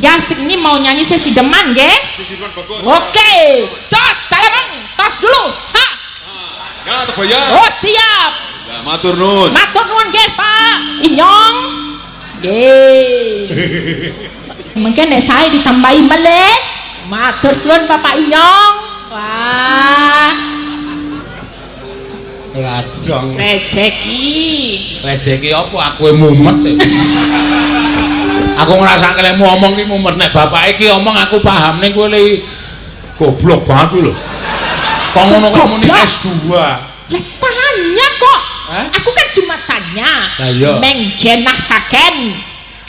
Ya sing ini mau nyanyi sesi deman nggih. Oke. Cos, salam. Tos dulu. Ha. Ya, terbayar. Oh, siap. Ya, matur nuwun. Matur nuwun nggih, Pak. Inyong. Nggih. Mungkin nek saya ditambahi melih. Matur suwun Bapak Inyong. Wah. Ladang. Rezeki apa aku mumet. Aku ngrasake lek ngomong ki mumet nek bapak iki omong aku paham ning kowe le goblok banget lho. Kok ngono kok muni S2. Lah tanya kok. Aku kan cuma tanya. Lah iya. Menggenah kaken.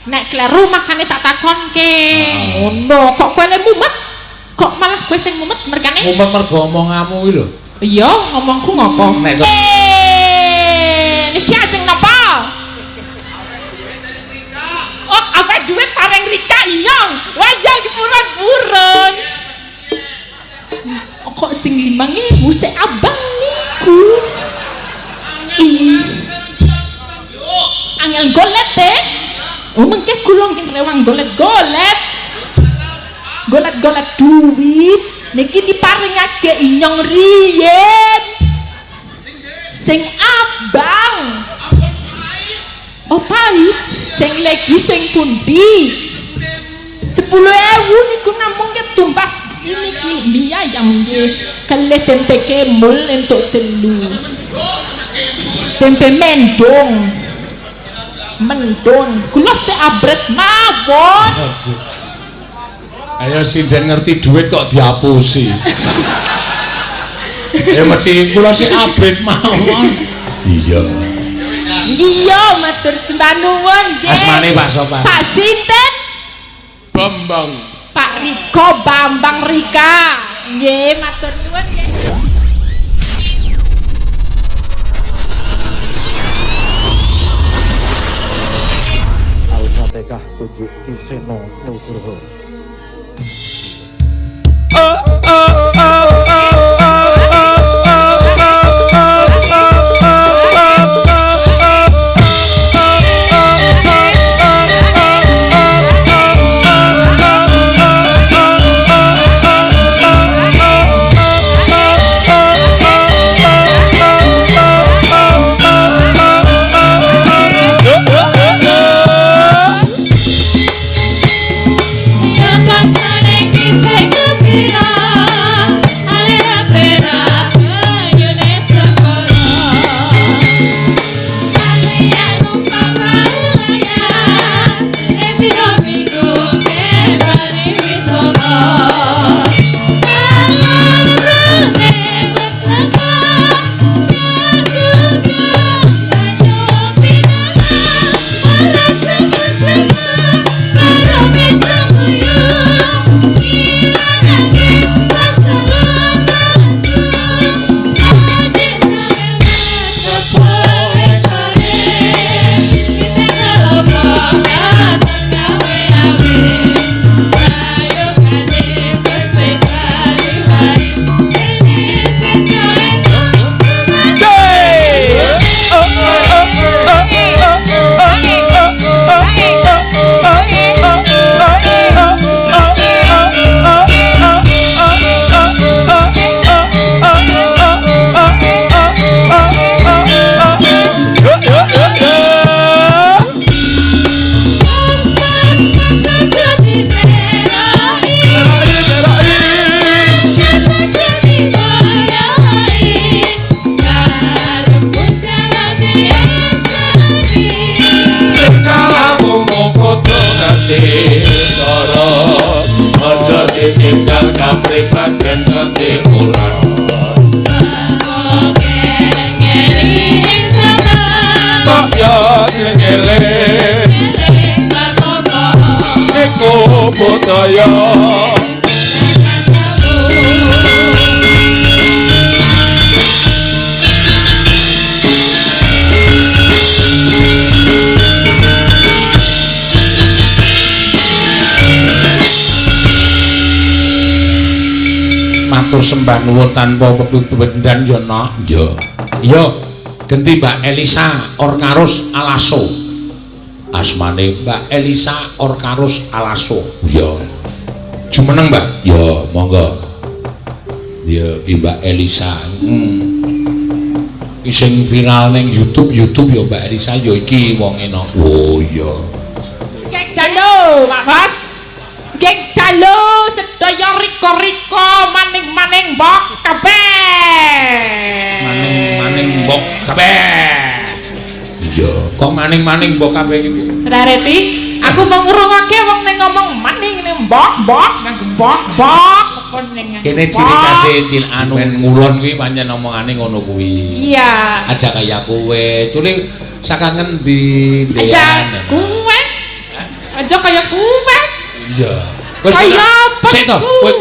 Nek kleru makane tak takonke. Ngono, kok kowe le mumet? Kok malah kowe sing mumet mergane? Mumet mergo omonganmu iki lho. Iya, ngomongku ngopo? Nek niki ajeng napa? Oh, apa duit paring Rika Inyong? Wajah diburon-buron. Oh, kok sing 5.000 sik abang niku. Angel golet teh. Oh, mengke kula nggih rewang golet-golet. Golet-golet duit. Niki diparingake Inyong riyen sing abang oh pahit sing lagi sing pundi 10.000 niku namung tumbas ini ki mie ayam nggih kele tempe kemul entuk telu tempe mendong kula sik abret mawon. Ayo sinden ngerti duit kok diapusi. Ya mesti kula sik abrit mawon. Iya. Iya, matur sembah nuwun nggih. Asmane Pak Sopan. Pak sinten? Bambang. Pak Riko Bambang Rika. Nggih, matur nuwun nggih. Al-Fatihah tujuh Kiseno Nugroho. Tinggal kamri bagian ketimuran kok ya sing eling iku budaya matur sembah nuwun tanpa pependan yo nok. Yo. Yo, genti Mbak Elisa Orngarus Alaso. Asmane Mbak Elisa Orkarus Alaso. Ya. Jumeneng, Mbak? Ya, monggo. Ya, Mbak Elisa. Sing viral ning YouTube ya Mbak Elisa ya iki wonge no. Oh iya. Geng dalu, Pak Bos. Geng dalu sedaya riko-riko maning-maning mbok kabeh. Maning-maning mbok kabeh. Iya. Kok maning-maning mbok kabeh iki? Rareti, aku mau ngrungokke wong ning ngomong maning ning mbok-mbok, nganggo mbok-mbok apa ning. Kene ciri khase cil anu men ngulon kuwi pancen omongane ngono kuwi. Iya. Aja kaya kowe. Tule saka ngendi Aja kowe. Aja kaya kowe. Iya. Wis kaya apa? Sik to, kowe.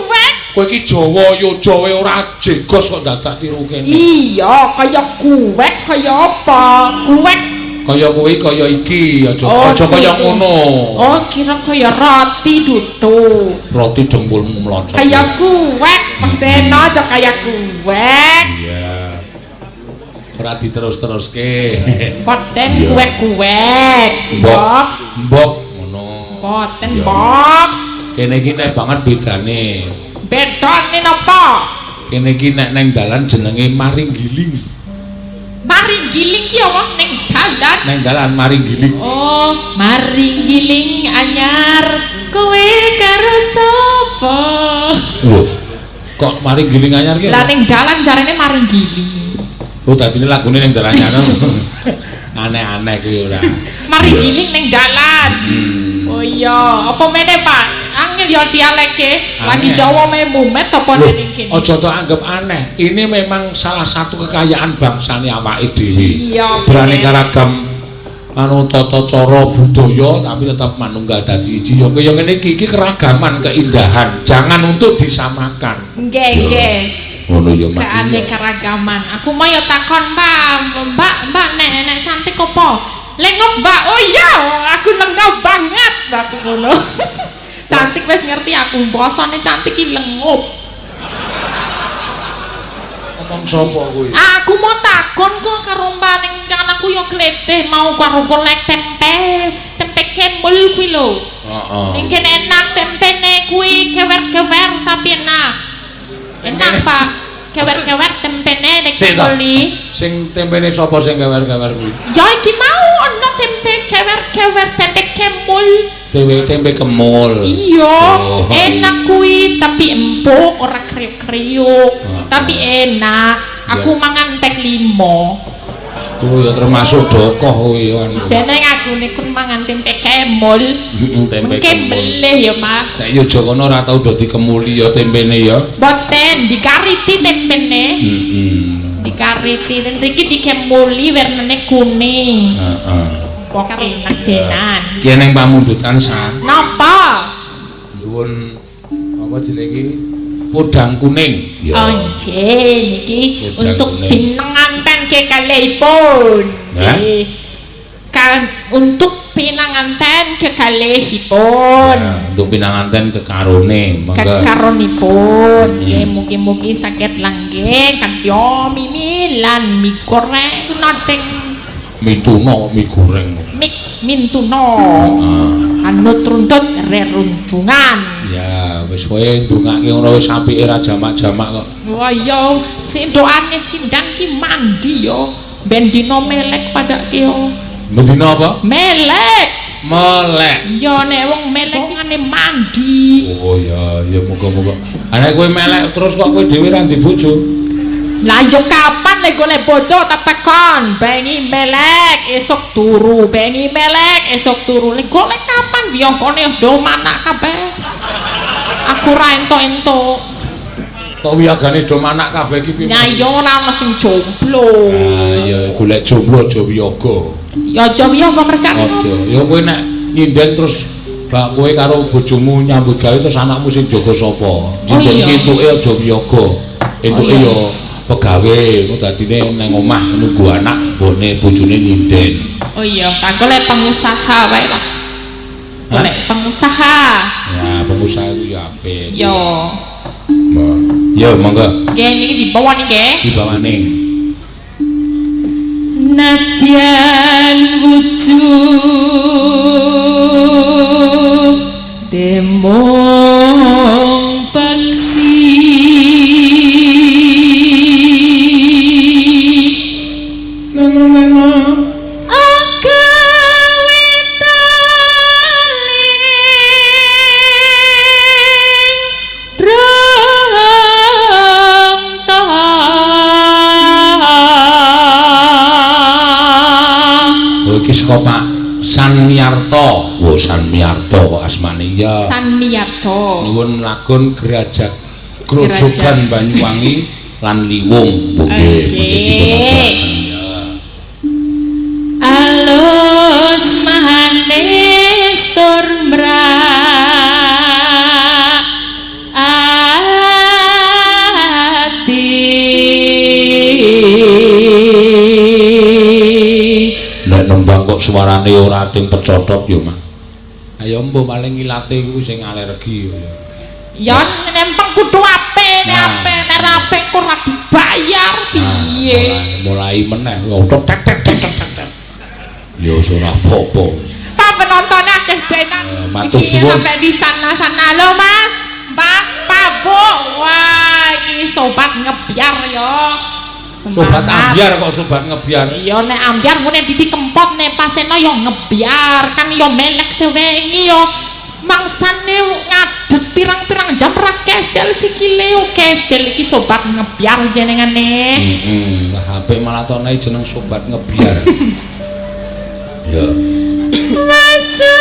Kowe iki Jawa yo Jawa ora jegos kok dadak tiru kene. Iya, kaya kowe, kaya apa? Kowe Kaya kuwi kaya iki aja kaya ngono. Oh, kira kaya roti dudu. Roti dengkulmu mlonco. Kaya kowe, Seno aja kaya kowe. Iya. Ora diterus-teruske. Boten Iya. kuek-kuek. Mbok, Mbok ngono. boten mbok. Kene iki nek banget bedane. Bedane napa? Kene iki nek nang dalan jenenge Maringgiling. Maringgiling ki apa ning dalan? Nang dalan Maringgiling. Oh, maringgiling anyar kowe karo sapa? Lho. Kok Maringgiling anyar ki? Lah ning dalan jarene maringgiling. Oh, dadine lagune ning dalan anyar. Aneh-aneh kuwi ora. Maringgiling ning dalan. Oh iya, apa meneh Pak? Angel ya dialeke. Lagi Aneh. Jawa me mumet apa Loh, ning kene? aja tak anggap aneh. Ini memang salah satu kekayaan bangsane awake dhewe. Iya, Beraneka bener. ragam anu tata cara budaya tapi tetap manunggal dadi siji. Ya kaya ngene iki keragaman, keindahan. Jangan untuk disamakan. Nggih, nggih. Ngono ya Mak. Keanekaragaman. Aku mau ya takon, Mbak, nek cantik apa? Lengop, Mbak. Oh iya, aku lengop banget, aku ngono. Cantik wis ngerti aku, bosone cantik ki lengop. Ngomong sapa kuwi? Aku mau takon kok karo Mbak ning anakku ya gleteh mau karo golek tempe kemul kuwi lho. Heeh. Ning kene enak tempene kuwi kewer-kewer tapi enak. Enak, Pak. Kewer-kewer tempene nek Sik, Toh. kuli. Sing tempene sapa sing kewer-kewer kuwi? Ya iki mau ana tempe kewer-kewer tempe kemul. Tempe kemul. Iya, Oh. enak kuwi tapi empuk ora kriuk-kriuk. Tapi enak. Aku mangan tek 5. Oh ya termasuk dokoh kuwi anu. Seneng aku nek kun mangan tempe kemul. Tempe Mungkin kemul. beleh ya, Mas. Nek yo aja kono ora tau do dikemuli ya tempene ya. Boten dikariti tempene. Heeh. Dikariti dan mriki dikemuli wernane kuning. Heeh. Pokoke enak denan. Ki ning pamundutan sa Napa? nyuwun apa jenenge iki? Podang kuning. Ya. Anjir niki Udang untuk kuning. pinanganten kekalihipun. Hah? Nggih. Kan untuk pinanganten kekalihipun. Ya, untuk pinanganten kekarone mangga. Kekaronipun. Nggih mugi-mugi saged langgeng kadya mimilan mie goreng tunateng Mituno mie goreng. mintuno. Heeh. Anut runtut reruntungan. Ya wis wae ndongake ora wis apike ra jamak-jamak kok. Wah yo, si doane sindang ki mandi yo. Ben dino melek padake yo. Mendina apa? Melek. Melek. Yo nek wong melek ngene mandi. Oh ya, ya muga-muga. Anek kowe melek terus kok kowe dhewe ra ndek bojo. Lah yo kapan nek golek bojo tak tekon, bengi melek esok turu, bengi melek esok turu. Nek golek kapan biongkone wis do manak kabeh. Aku ra entuk-entuk. Kok wiyagane do manak kabeh iki piye? Ya yo ora ono sing jomblo. Ah ya golek jomblo aja wiyaga. Ya aja wiyaga merkane. Aja. Ya kowe nek nyinden terus bak kowe karo bojomu nyambut gawe terus anakmu sing jaga sapa? Nyinden iya. iki entuke aja wiyaga. Entuke iya. ya pegawe, ngono dadine nang omah nunggu anak bone bojone nyinden. Oh iya, tak golek pengusaha wae lah. Golek pengusaha. Ya pengusaha itu ya apik. Yo. Ya monggo Nggih niki di bawah niki nggih. dibawane. nadyan wujud demong paksi Pak Sanmiyarto. Oh, Sanmiyarto kok asmane ya. Sanmiyarto. Nuwun lagun gerajak grojogan Banyuwangi lan Liwung. Nggih. Alus mahanis tur mrak ati. Nek nembang kok suarane ora ting pecotot yo, Mak. Ayo mbok paling ilate iku sing alergi yo. Ya nempeng kudu apik, nek apik kok ora dibayar piye. Mulai meneh tek tek tek tek. Yo ora apa-apa. Pak penonton akeh benan. Matur suwun. Sampai di sana-sana lho, Mas. Pak Bu. Wah, iki sobat ngebyar yo. Sobat ambyar kok sobat ngebyar. Iya nek ambyar ngene didi kempot nek paseno yo ngebyar kan yo melek sewengi yo mangsane ngadeg pirang-pirang jam ra kesel sikile yo kesel iki sobat ngebyar jenengane. HP malah tone jeneng sobat ngebyar. Ya. Masa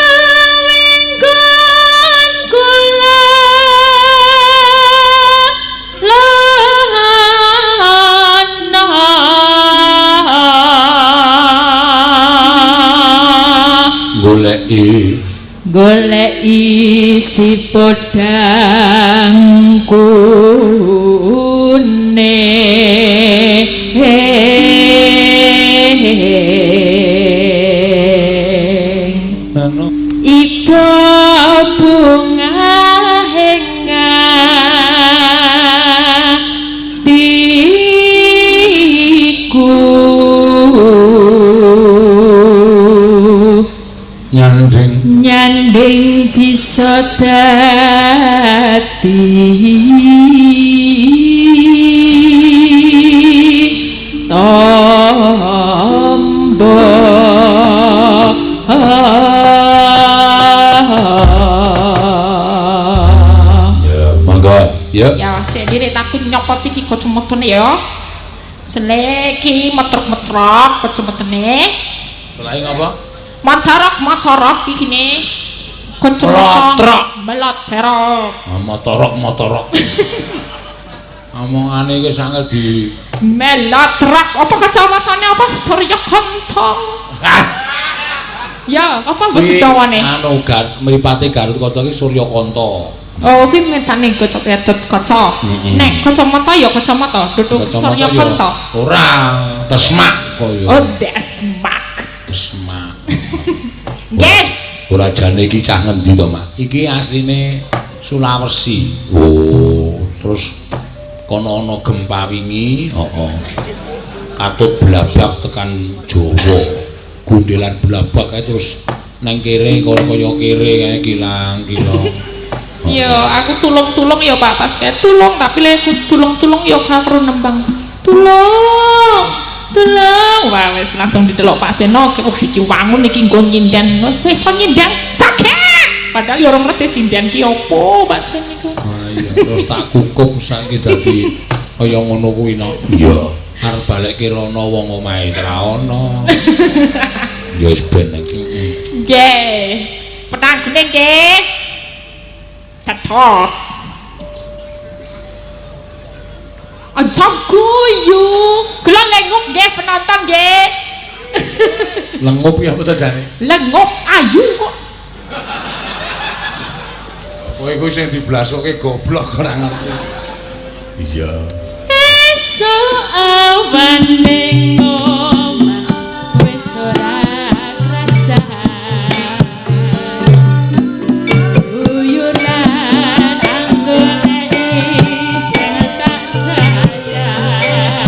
winggon kula goleki si podang kuning ipo bunga henga tiku nyanding bisa dadi tombo ya mangga ya sik direk takut nyopot iki kacamotone ya seleki metrok-metrok kacamotone selain apa motorok iki ne kacamata melot perok motorok omongane iki sangat di melot truk apa kacamatane apa Surya Kantong ya apa bahasa Jawane anu mripate Garut Kaca iki Surya Kanta oh kuwi mentane kaca kaca nek kacamata ya kacamata duduk Surya Kanta ora tesmak koyo oh desmak nggih ora jane iki cah ngendi to Mak iki asline Sulawesi oh terus kono ana gempa wingi katut blabak tekan Jawa gundelan blabak kae terus nang kere kaya kere kae kilang-kilang ya aku tulung-tulung ya Pak pas kae tulung tapi lek tulung-tulung ya karo nembang tulung wah wis langsung didelok Pak Seno wah iki wangun iki nggo nyinden wis nyinden sakit padahal ya ora ngerti sinden ki opo baten niku iya terus tak kukup saiki dadi kaya ngono kuwi no iya arep balekke rono wong omahe ora ono ya wis ben iki nggih petangune nggih tetos aja guyu kula lengup nggih penonton nggih lengup ya apa jane lengup ayu kok kowe iku sing diblasoke goblok ora ngerti iya esuk awan ning omah wis ora krasa uyuran anggone sing tak sayang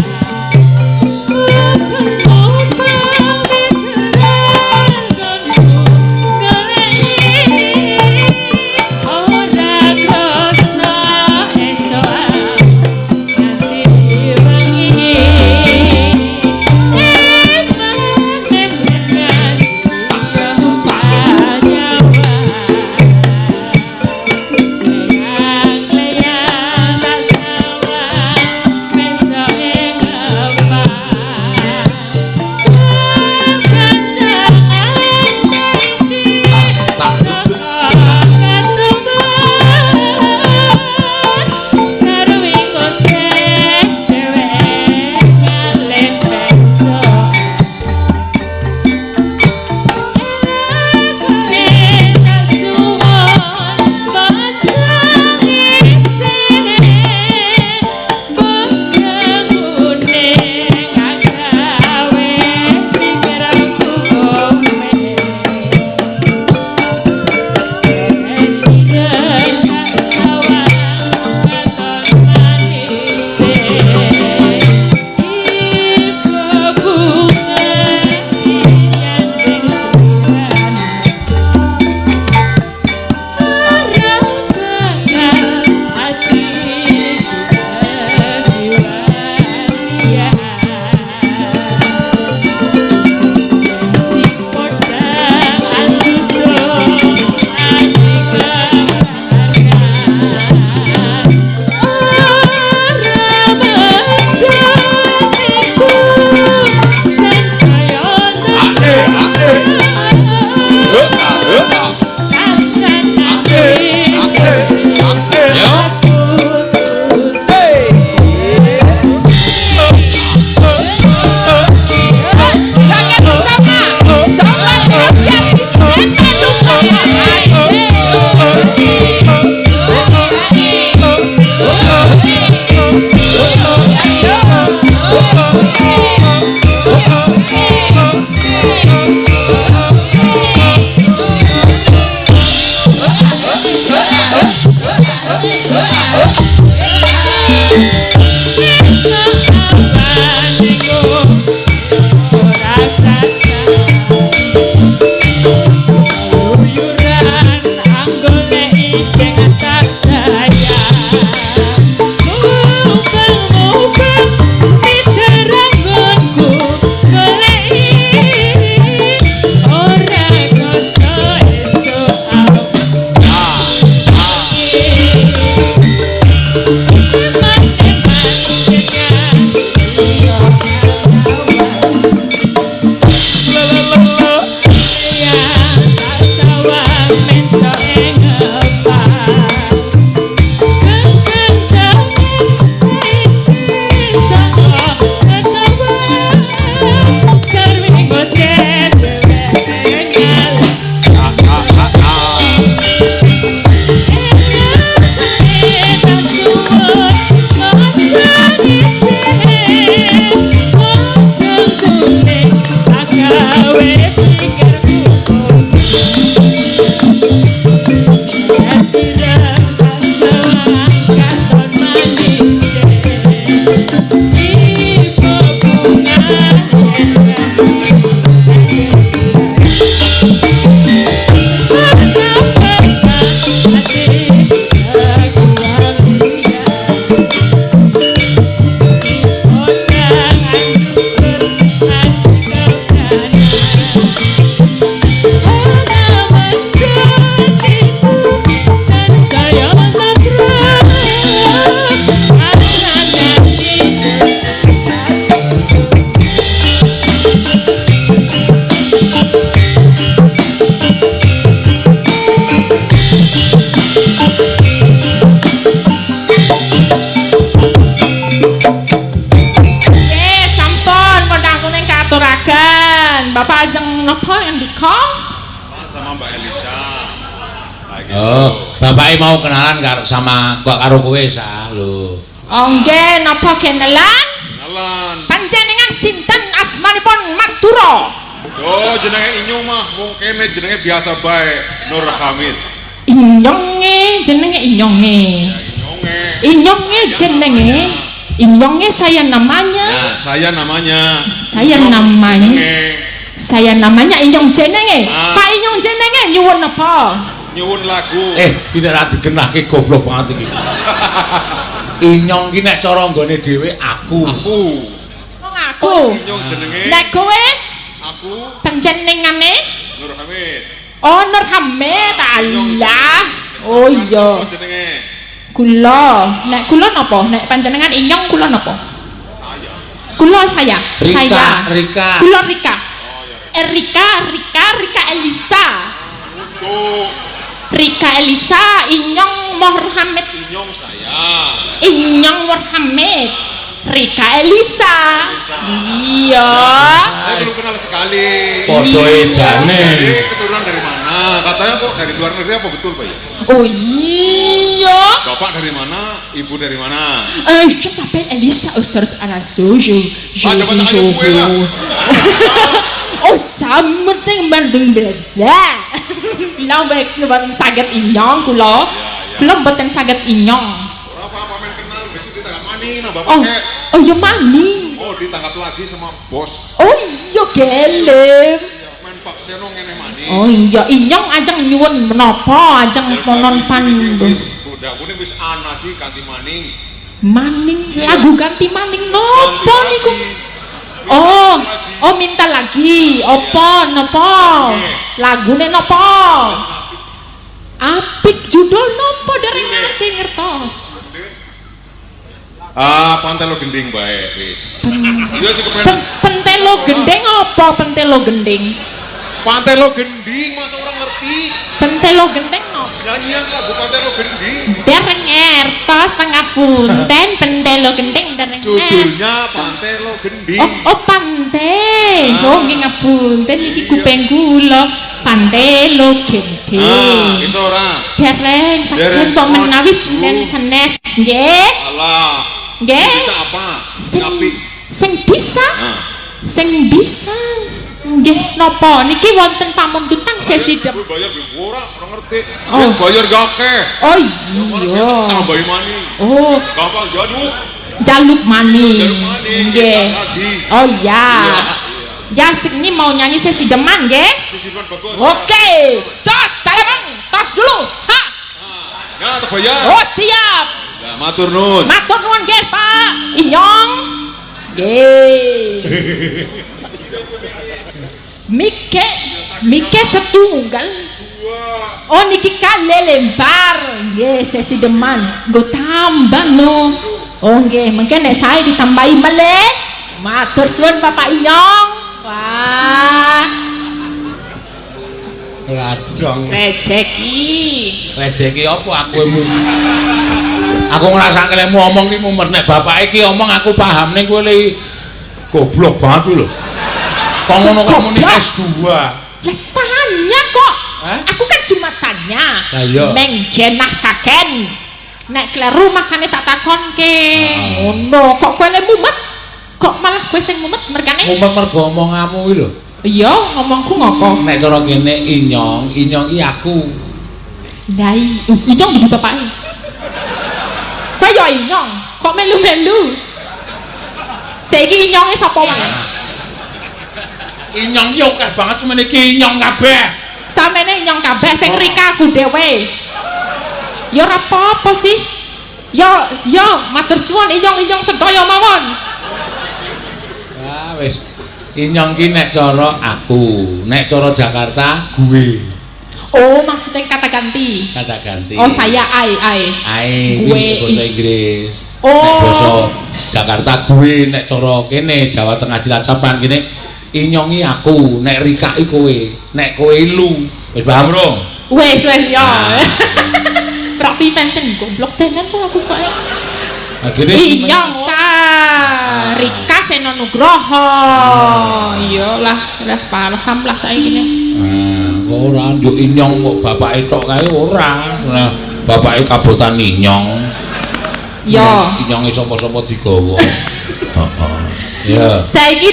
Bapak ajeng napa ndika? Sama Mbak Elisa. Oh, bapake mau kenalan karo kowe sa lho. Oh nggih, napa kenalan? Kenalan. Panjenengan sinten asmanipun Madura? Oh, jenenge Inyong mah wong kene jenenge biasa bae, Nur Hamid. Inyonge jenenge Inyonge. Inyonge jenenge. Inyonge saya namanya. Ya, saya namanya. Saya namanya. Saya namanya Inyong jenenge. Pak Inyong jenenge nyuwun apa? Nyuwun lagu. Pinter ra digenahke goblok banget iki. Inyong ki nek cara nggone dhewe aku. Wong aku. Inyong jenenge. Nek kowe? Aku. Panjenengane? Nur Hamid. Oh, Nur Hamid. Allah. Oh iya. Jenenge. Kula. Nek kula napa? Nek panjenengan Inyong kula napa? Saya. Kula saya. Rika. Kula Rika. Rika Elisa. Rika Elisa, Inyong Muhammad. Inyong saya. Inyong Muhammad. Rika Elisa. Iya. Saya belum kenal sekali. Podo ejane. Jadi keturunan dari mana? Katanya kok dari luar negeri apa betul Pak ya? Oh iya. Bapak dari mana? Ibu dari mana? Je m'appelle Elisa Osteraraso. Oh, sama ting bandung beza. Bilang baik lebaran saged Inyong kula. Kula mboten saged Inyong. Ora apa-apa men kenal besok di tanggal maning nah Bapak kek. Oh, ya maning. Oh, ditangkap lagi sama bos. Oh, iya gelem. Main pakseno ngene maning. Oh iya, Inyong ajeng nyuwun menapa? Ajeng ponon pandu. Udah kuning wis ana sih ganti maning. Maning lagu ganti maning nopo niku? Oh minta lagi. Apa napa? Lagune napa? Apik judul napa dereng ngerti ngertos. Pantelo gending bae wis. Iya sih kepen. Pentelo gendeng apa pentelo gending? Pantelo gending masa orang ngerti. Pentelo gendeng no? Nyanyian lagu Pantelo gending. Dereng ngertos pangapunten pentelo gending dereng. Judulnya Pantelo gending. Oh pante. Oh nggih ngapunten iki kuping kula. Pantelo gending. Iso ora? Dereng saking kok menawi senes nggih. Alah. Nggih. Bisa apa? Ngapi. Sing bisa? Sing bisa. Nggih, napa niki wonten pamundutan sesi dem. Bayar ora ngerti. Oh. Ya bayar gak akeh. Oh iya. Tambahi mani. Oh, Gampang jaduk. jaluk mani. Jaluk mani. Nggih. Lagi. Oh iya. Ya sing ini mau nyanyi sesi deman nggih. Sisipan bagus. Oke. Cos, saya Bang. Tos dulu. Ha. Ya, terbayar. Oh, siap. Ya, matur nuwun. Matur nuwun nggih, Pak. Inyong. Nggih. Mike setunggal. Oh niki kali lembar. Nggih, sesi deman. Nggo tambah no. Oh nggih, mungkin nek saya ditambahi meleh. Matur suwun Bapak Inyong. Wah. Radong. Rezeki apa aku emu? Aku ngrasake lemu omong ki mumet nek bapak iki omong aku paham ning kowe le goblok banget lho. Kok ngono kok muni S2. Lah tanya kok. Aku kan cuma tanya. Lah iya. Meng jenah kaken. Nek kleru makane tak takonke. Ngono, kok kowe le mumet? Kok malah kowe sing mumet mergane? Mumet mergo omonganmu iki lho. Iya, ngomongku ngopo? Nek cara kene inyong iki aku. Lah inyong di bapake. Kok yo inyong, kok melu-melu. Saiki inyonge sapa wae? Inyong yo akeh banget semene iki inyong kabeh. Samene inyong kabeh sing Rika aku dhewe. Ya ora apa-apa sih. Yo matur suwun inyong-inyong sedaya mawon. Ah wis. Inyong ki nek cara aku, nek cara Jakarta gue. Oh, maksudnya kata ganti. Kata ganti. Oh, saya I. Gue bahasa Inggris. Oh. Nek bahasa Jakarta gue, nek cara kene Jawa Tengah Cilacap kene inyongi aku, nek Rika i kowe, nek kowe lu. Wis paham, Bro? Wis ya. Berarti penten goblok tenan tuh aku kok. Akhirnya inyong ta Rika Seno Nugroho. Iyalah, paham lah saiki ne. Ora njuk inyong kok bapake tok kae ora. Nah, bapake kabotan inyong. Ya. Inyonge sapa-sapa digawa. Heeh. Ya. Saiki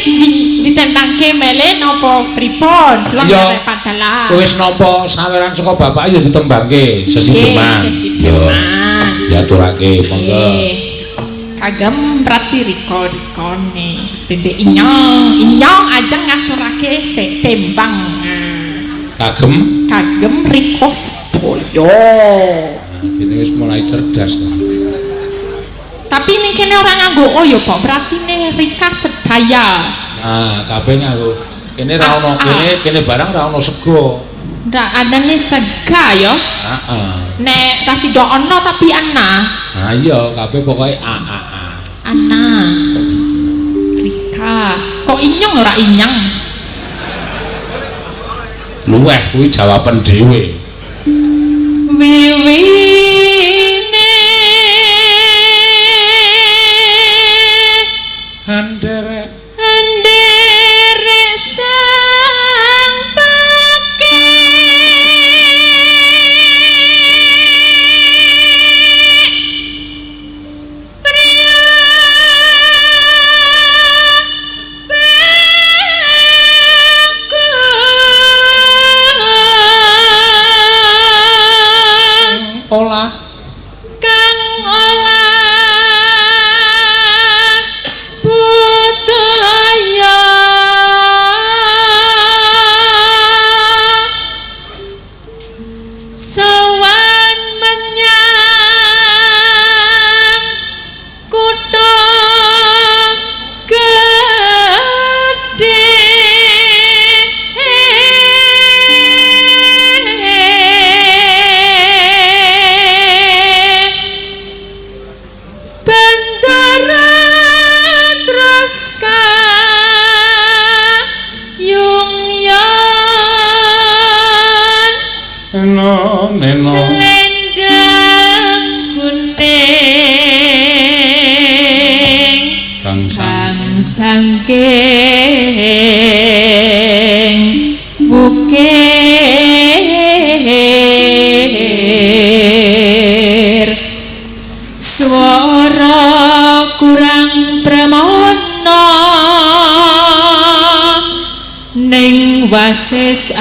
ditentangke mele napa pripun? Kula arep padalah. Wis napa saweran saka bapake ya ditembangke sesi deman. Ya diaturake monggo. Kagem prati riko-rikone dede inyong ajeng ngaturake sik tembang kagem rikos boyo. Kene wis mulai cerdas ta. Tapi ning kene ora nganggo oyo kok berarti ne Rika sedaya. Nah kabeh nganggo kene ra ono kene barang ra ono sego. Ndak adane sega ya. Heeh. Nek tasih do ono tapi ana. Nah iya kabeh pokoke Ana. Rika. Kok inyong ora inyang? Luweh kuwi jawaban dhewe. Wiwine Andere sang pake pria bagus olah kang olah budaya sowan menyang kutha gedhe Bendara terus kayung-yung neno selendang kuning kang kang sangking bukir swara kurang pramono ning wasis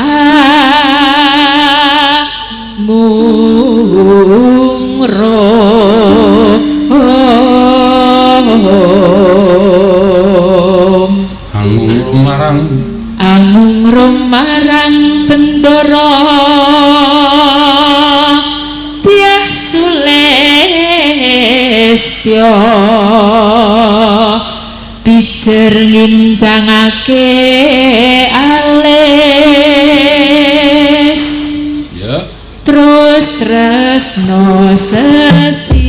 Angung rom marang Bendoro Tiah Sulesya pijer ngincangake alis ya terus tresno sesideman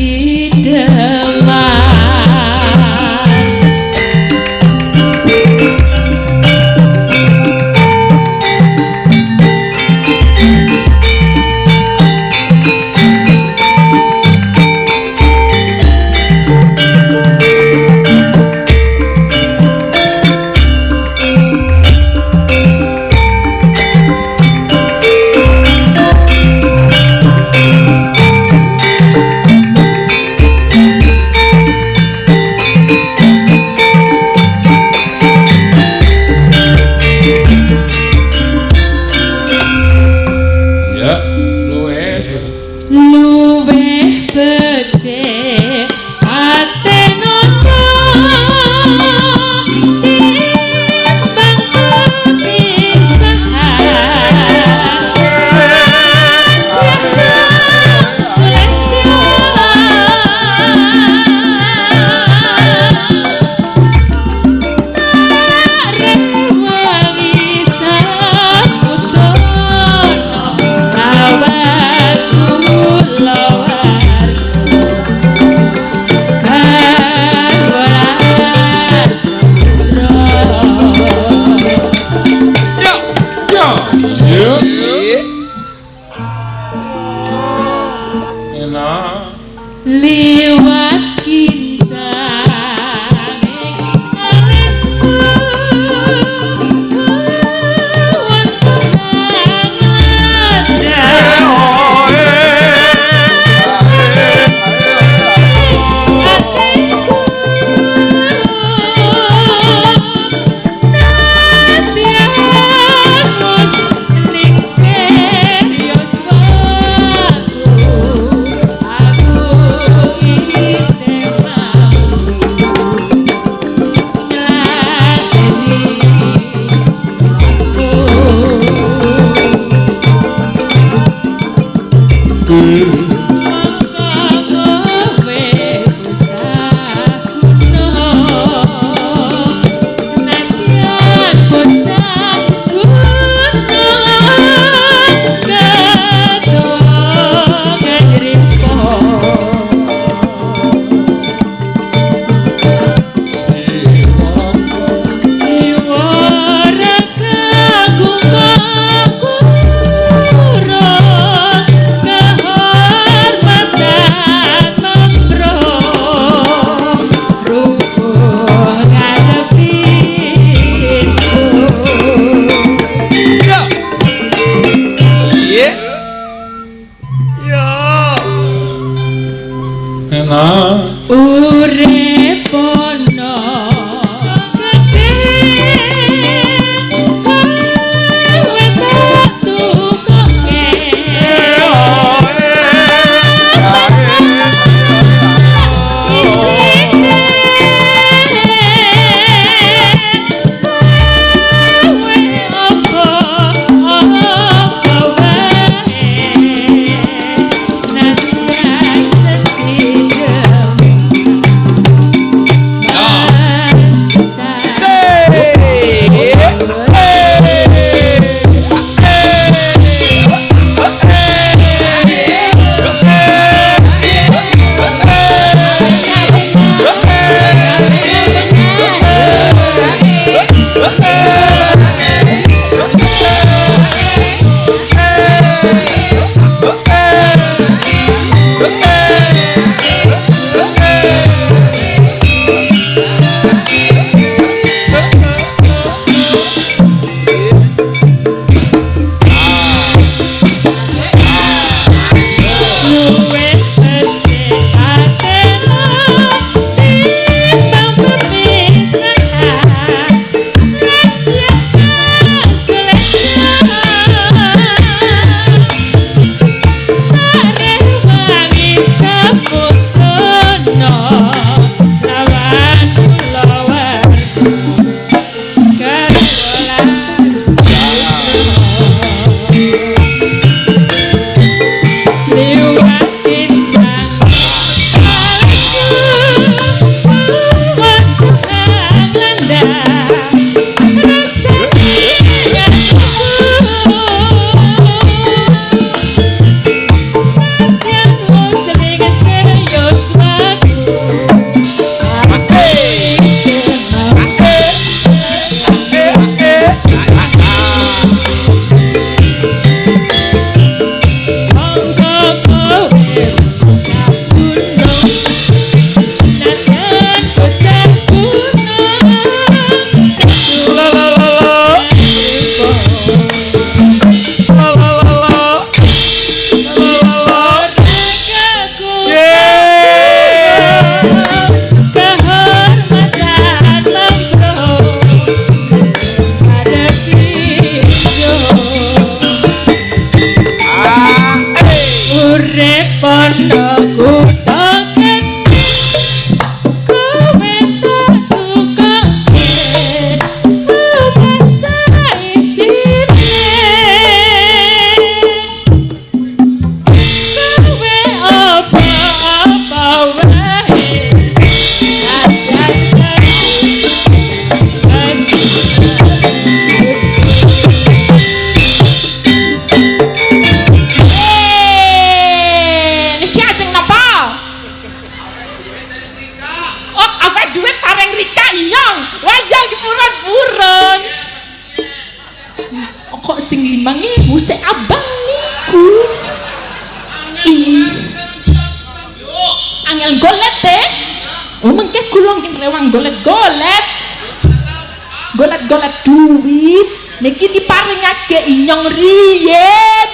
Golet duit niki diparingake inyong riyen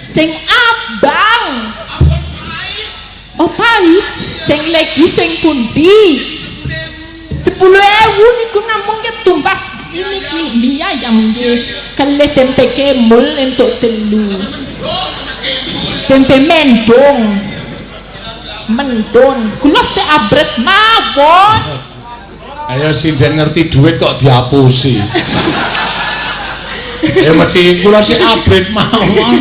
sing abang pahit sing lagi sing pundi 10.000 niku namung ketumbas niki mie ayam nggih kali tempe kemul entuk telu tempe mendong kula sik abret mawon. Ayo sinden ngerti duit kok diapusi. Ya mesti kula sik abrit mawon.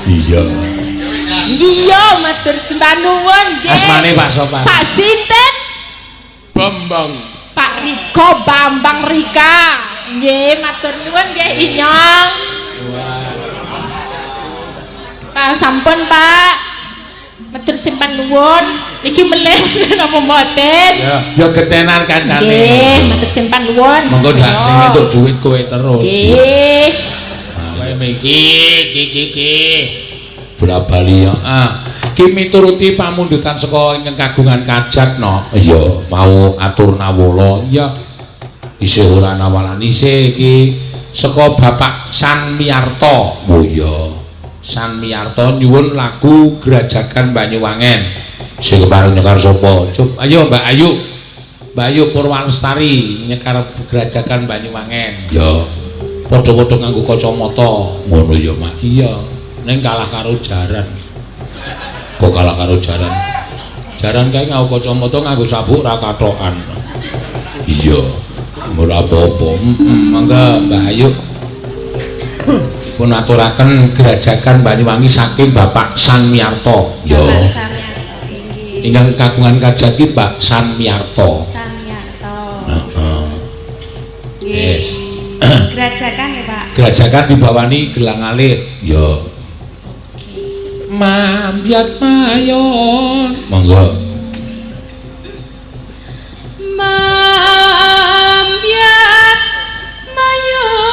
Iya. Iya, matur sembah nuwun nggih. Asmane Pak Sopan? Pak sinten? Bambang. Pak Riko Bambang Rika. Nggih, matur nuwun nggih inyong. Pak sampun, Pak. Matur sembah nuwun. Iki melih napa mboten? Ya getenan kancane. Nggih, matur sembah nuwun. Monggo dak sing entuk duit kowe terus. Nggih. Kowe iki. Bola bali ya. Ki mituruti pamundutan saka ingkang kagungan kajat no. Iya, mau atur nawala. Iya. Isih ora nawalan isih iki saka Bapak San Miyarto. Oh iya. San Miyarto nyuwun lagu Grajagan Banyuwangen. Sing kepareng nyekar sapa? Ayo Mbak Ayu. Mbak Ayu Purwanestari nyekar Grajagan Banyuwangen. Ya. Padha-padha nganggo kacamata. Ngono ya, Mak. Iya. Ning kalah karo jaran. Kok kalah karo jaran? Jaran kae nganggo kacamata nganggo sabuk ra kathokan. Iya. Ora apa-apa. Mangga Mbak Ayu. Pun aturaken Grajagan Banyuwangi saking Bapak San Miyarto. Ya. Ingkang kagungan kajat iki Pak San Miyarto. San Miyarto. Heeh. Yes. Grajagan ya, Pak. Grajagan dibawani Gelang Alit. Ya. Mambyat mayon. Monggo. Mambyat mayon.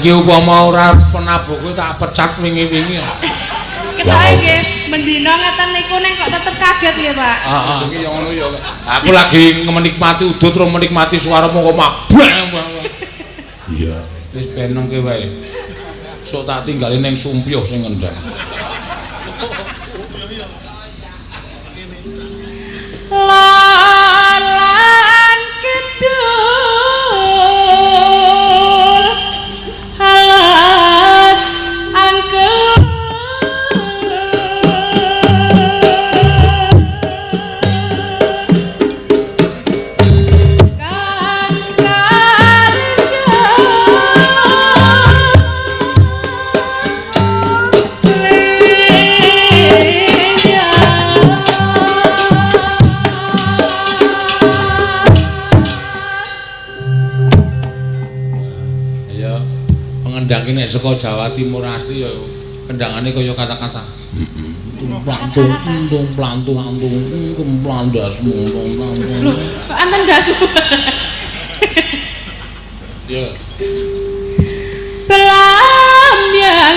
iki upama ora penabuh kuwi tak pecat wingi-wingi. Ketoke nggih mendina ngeten niku ning kok tetep kaget nggih, Pak. Heeh. Iki ya ngono ya. Aku lagi menikmati udut terus menikmati suaramu kok mabang. Iya. Wis benengke wae. Sok tak tinggali ning sumpyuh sing ngendang. Lalan kedul halas angkel kendang iki nek saka Jawa Timur asli ya kendangane kaya kata-kata. Plantung plantung kemplandas mung. Lho, kok enten gasu. Ya. Pelambiangan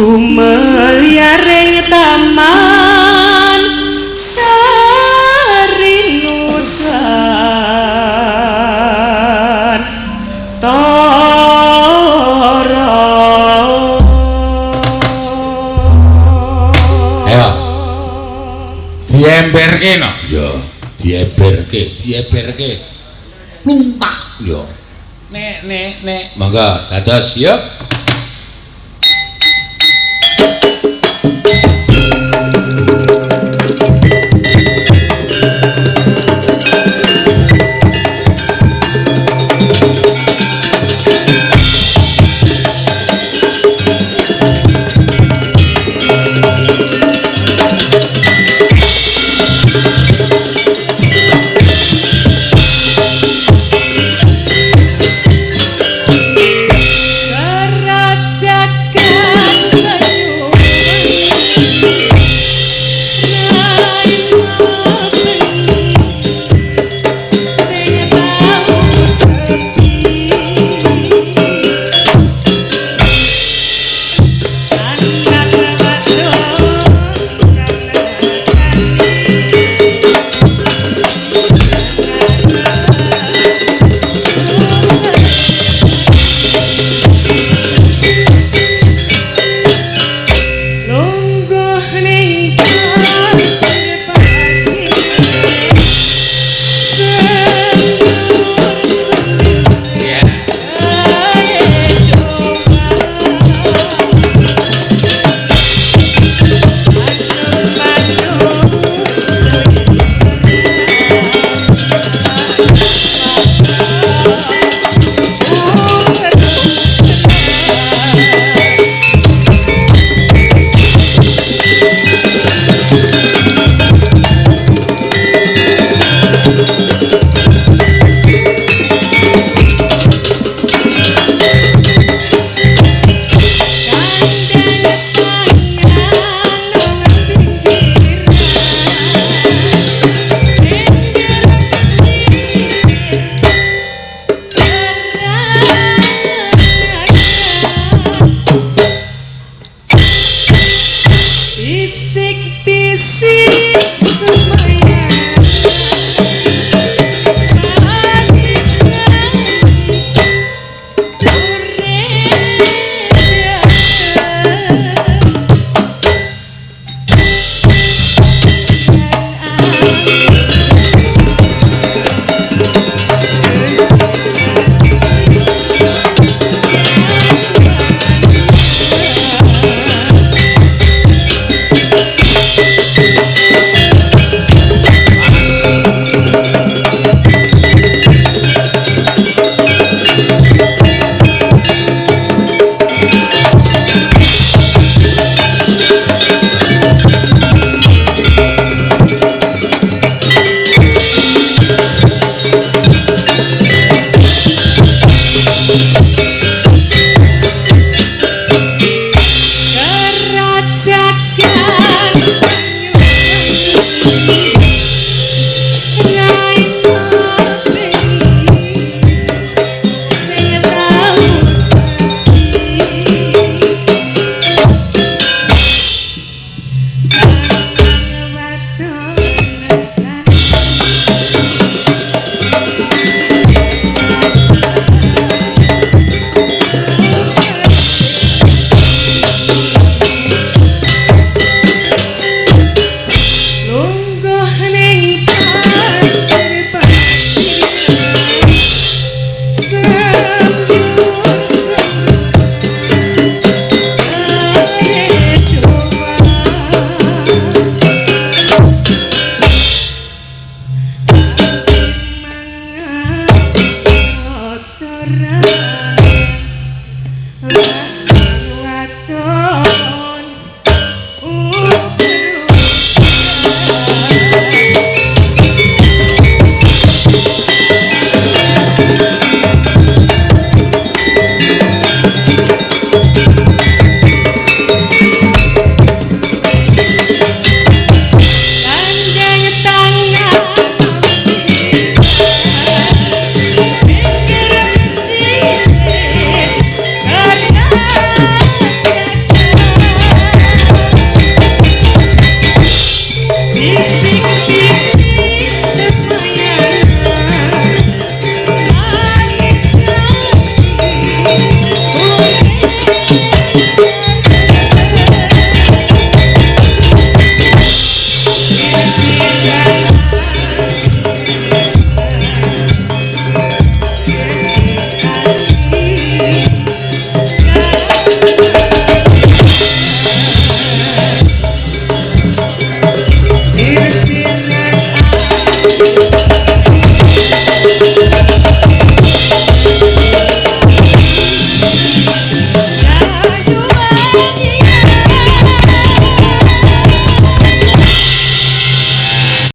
kumeliaring taman Sarinusan Toro. Ayo diemberke no. Ya, dieberke pluntak yo. Nek mangga dados siap.